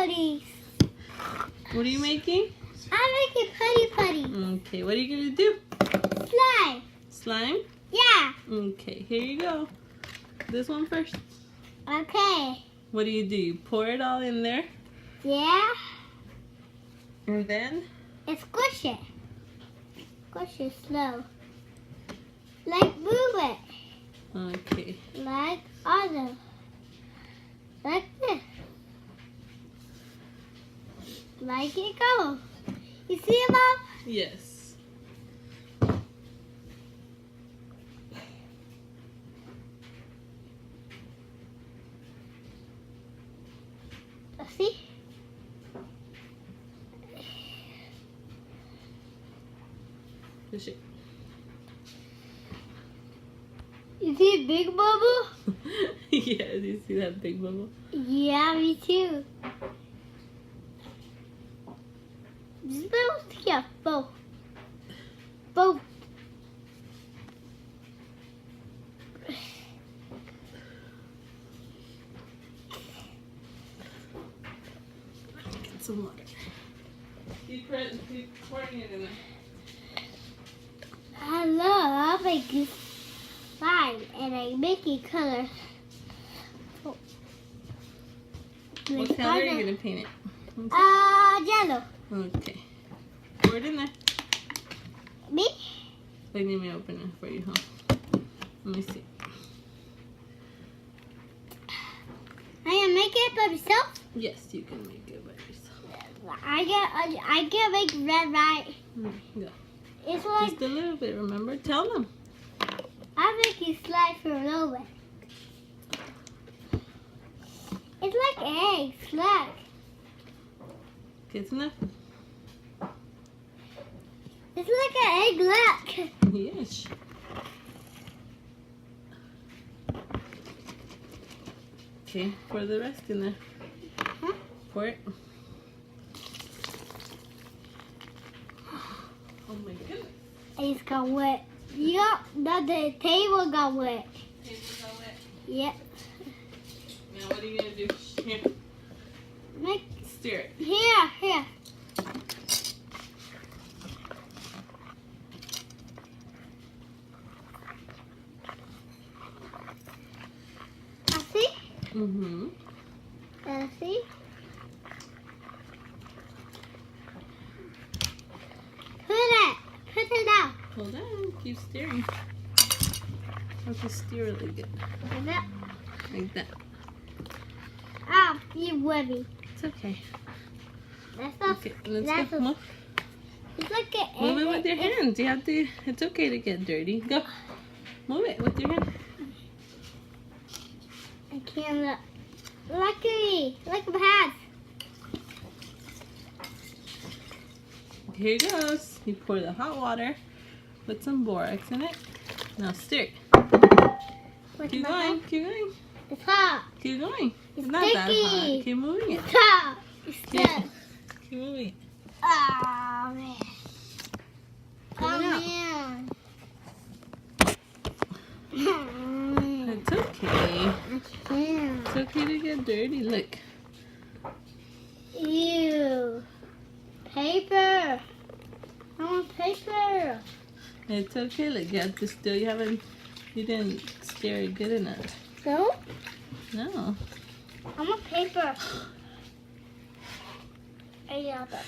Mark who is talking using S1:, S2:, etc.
S1: putties.
S2: What are you making?
S1: I'm making putty.
S2: Okay, what are you going to do?
S1: Slime.
S2: Slime?
S1: Yeah.
S2: Okay, here you go. This one first.
S1: Okay.
S2: What do? You pour it all in there?
S1: Yeah.
S2: And then?
S1: And squish it. Squish it slow. Like move it.
S2: Okay.
S1: Like other. Like this. Like it go. You see it, Mom?
S2: Yes.
S1: See?
S2: Push it.
S1: You see a big bubble?
S2: Yeah, do you see that big bubble?
S1: Yeah, me too. This bubble's here, both. Both.
S2: Get some water. Keep pouring it in there.
S1: I love making slime and I making colors.
S2: What color are you going to paint it?
S1: Yellow.
S2: Okay. Pour it in there.
S1: Me?
S2: Let me open it for you, huh? Let me see.
S1: I can make it by myself?
S2: Yes, you can make it by yourself.
S1: I can make red, right?
S2: Go.
S1: It's like
S2: Just a little bit, remember? Tell them.
S1: I'm making slime for a little bit. It's like eggs, look.
S2: Good enough?
S1: It's like an egg, look.
S2: Yes. Okay, pour the rest in there.
S1: Huh?
S2: Pour it. Oh my goodness.
S1: It's got wet. Yup, the table got wet.
S2: Table's all wet.
S1: Yep.
S2: Now what are you going to do? Here,
S1: Make
S2: stir it.
S1: here. I see.
S2: Mm-hmm.
S1: I see. Put it down.
S2: Hold on. Keep stirring. Have to stir really good.
S1: Like that.
S2: Like that.
S1: Ah, you webby.
S2: It's okay.
S1: That's not.
S2: Okay, let's
S1: That's
S2: go. Move.
S1: It's like an egg.
S2: Move it with your hands. You have to. It's okay to get dirty. Go. Move it with your hand.
S1: I can't look. Luckily, look at my hands.
S2: Here goes. You pour the hot water. Put some borax in it. Now stir it.
S1: With
S2: Keep
S1: my
S2: going.
S1: hand.
S2: Keep going.
S1: It's hot.
S2: Keep going.
S1: It's
S2: not that
S1: sticky.
S2: hot. Keep moving it.
S1: It's hot. It's
S2: Keep,
S1: stuck.
S2: keep moving it.
S1: Oh, man.
S2: Pull it out.
S1: Man.
S2: It's okay.
S1: I can't.
S2: It's okay to get dirty. Look.
S1: Ew. Paper. I want paper.
S2: It's okay. Look, you have to still. You didn't stir it good enough.
S1: No?
S2: No.
S1: I want paper. I got that.